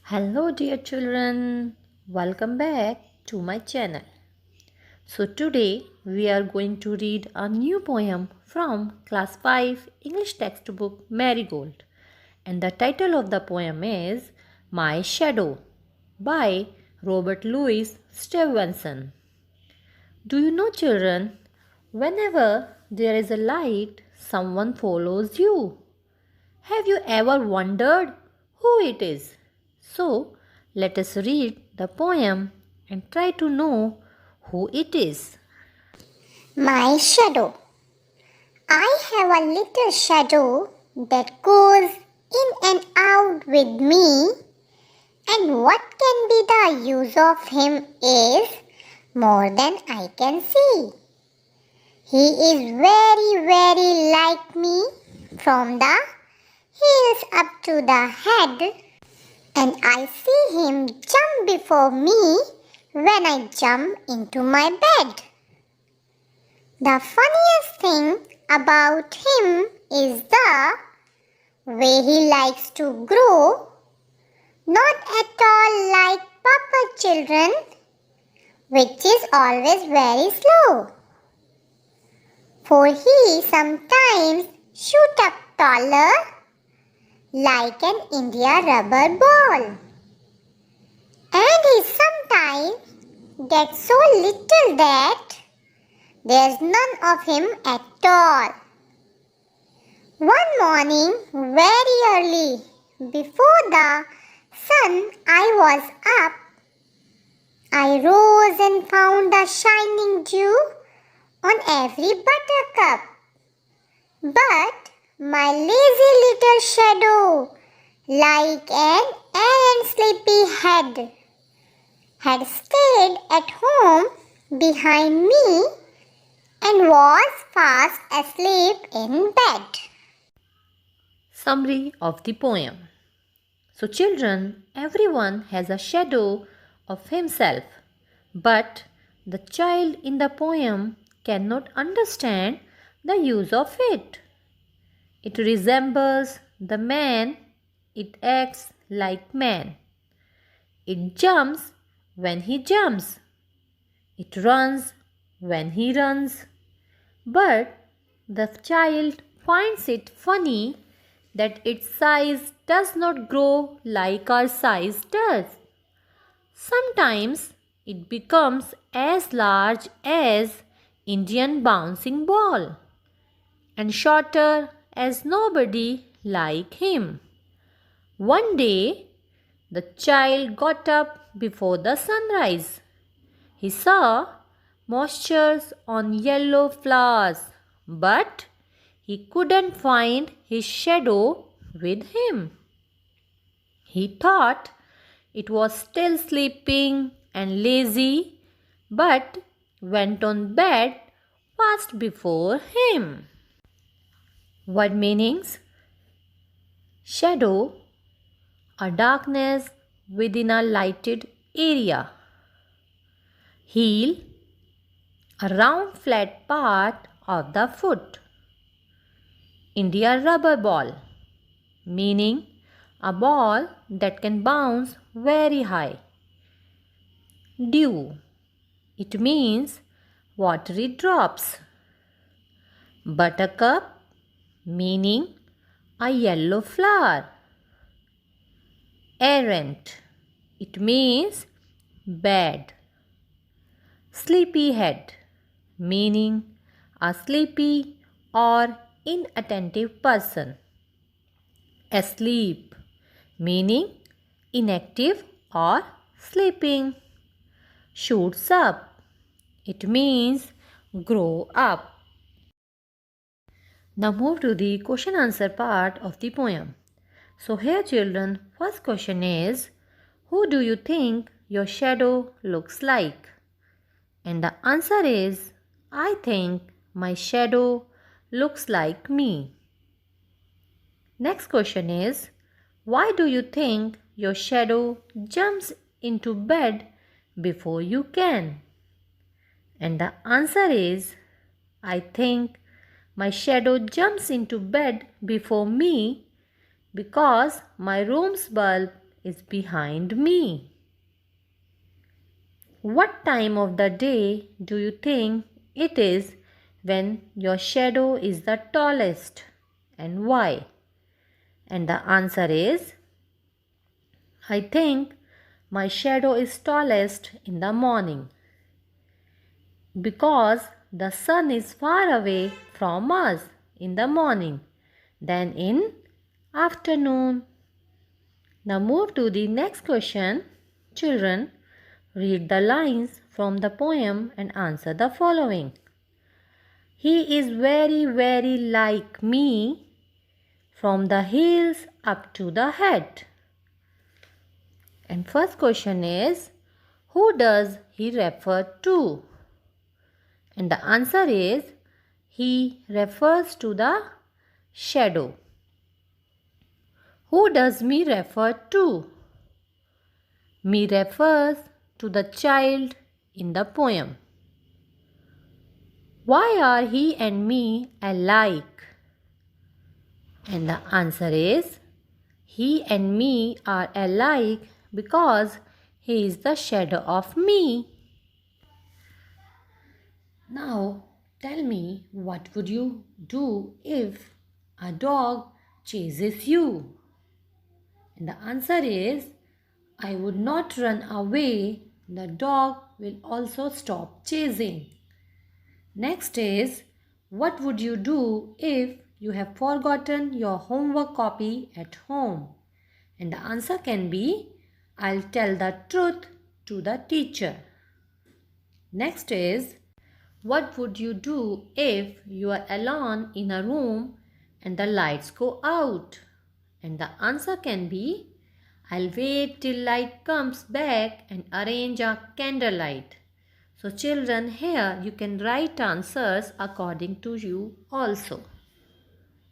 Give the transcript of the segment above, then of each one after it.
Hello dear children, welcome back to my channel. So today we are going to read a new poem from class 5 English textbook Marigold, and the title of the poem is My Shadow by Robert Louis Stevenson. Do you know children, whenever there is a light, someone follows you. Have you ever wondered who it is? So, let us read the poem and try to know who it is. My shadow. I have a little shadow that goes in and out with me, and what can be the use of him is more than I can see. He is very, very like me from the heels up to the head, and I see him jump before me when I jump into my bed. The funniest thing about him is the way he likes to grow, not at all like Papa children, which is always very slow. For he sometimes shoot up taller like an India rubber ball. And he sometimes gets so little that there's none of him at all. One morning, very early, before the sun I was up, I rose and found a shining dew on every buttercup. But my lazy little shadow, like an errant sleepy head, had stayed at home behind me and was fast asleep in bed. Summary of the poem. So, children, everyone has a shadow of himself, but the child in the poem cannot understand the use of it. It resembles the man, it acts like man. It jumps when he jumps. It runs when he runs. But the child finds it funny that its size does not grow like our size does. Sometimes it becomes as large as Indian bouncing ball and shorter as nobody like him. One day, the child got up before the sunrise. He saw moistures on yellow flowers, but he couldn't find his shadow with him. He thought it was still sleeping and lazy, but went on bed fast before him. Word meanings: shadow, a darkness within a lighted area. Heel, a round flat part of the foot. India rubber ball, meaning a ball that can bounce very high. Dew, it means watery drops. Buttercup, meaning a yellow flower. Errant, it means bad. Sleepy head, meaning a sleepy or inattentive person. Asleep, meaning inactive or sleeping. Shoots up, it means grow up. Now move to the question answer part of the poem. So here children, first question is, who do you think your shadow looks like? And the answer is, I think my shadow looks like me. Next question is, why do you think your shadow jumps into bed before you can? And the answer is, I think My shadow jumps into bed before me because my room's bulb is behind me. What time of the day do you think it is when your shadow is the tallest, and why? And the answer is, I think my shadow is tallest in the morning because the sun is far away from us in the morning than in afternoon. Now move to the next question. Children, read the lines from the poem and answer the following. He is very, very like me from the heels up to the head. And first question is, who does he refer to? And the answer is, he refers to the shadow. Who does me refer to? Me refers to the child in the poem. Why are he and me alike? And the answer is, he and me are alike because he is the shadow of me. Now tell me, what would you do if a dog chases you? And the answer is, I would not run away. The dog will also stop chasing. Next is, what would you do if you have forgotten your homework copy at home? And the answer can be, I'll tell the truth to the teacher. Next is, what would you do if you are alone in a room and the lights go out? And the answer can be, I'll wait till light comes back and arrange a candlelight. So children, here you can write answers according to you also.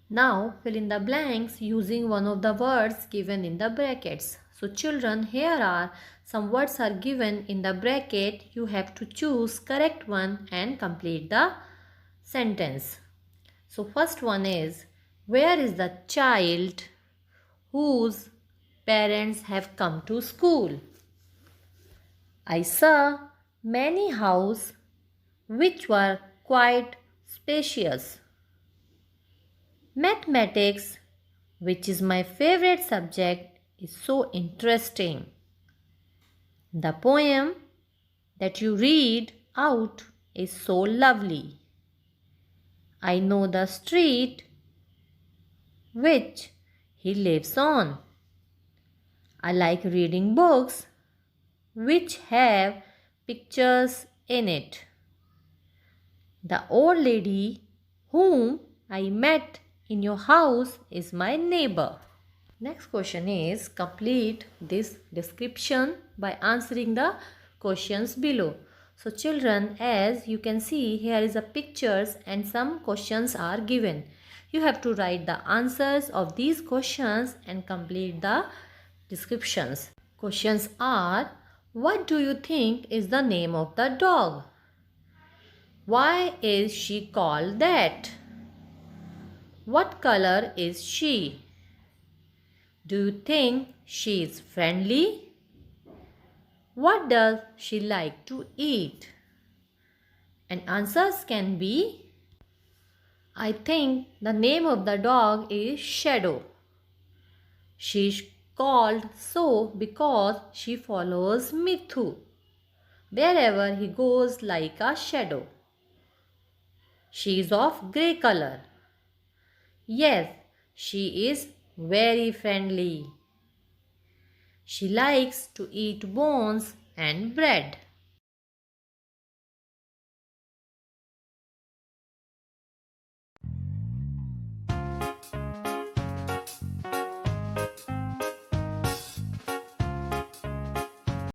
Now fill in the blanks using one of the words given in the brackets. So children, here are some words are given in the bracket. You have to choose correct one and complete the sentence. So first one is, where is the child whose parents have come to school? I saw many houses which were quite spacious. Mathematics, which is my favorite subject, is so interesting. The poem that you read out is so lovely. I know the street which he lives on. I like reading books which have pictures in it. The old lady whom I met in your house is my neighbor. Next question is, complete this description by answering the questions below. So children, as you can see, here is a pictures and some questions are given. You have to write the answers of these questions and complete the descriptions. Questions are, what do you think is the name of the dog? Why is she called that? What color is she? Do you think she is friendly? What does she like to eat? And answers can be, I think the name of the dog is Shadow. She is called so because she follows Mithu wherever he goes like a shadow. She is of grey color. Yes, she is very friendly. She likes to eat bones and bread.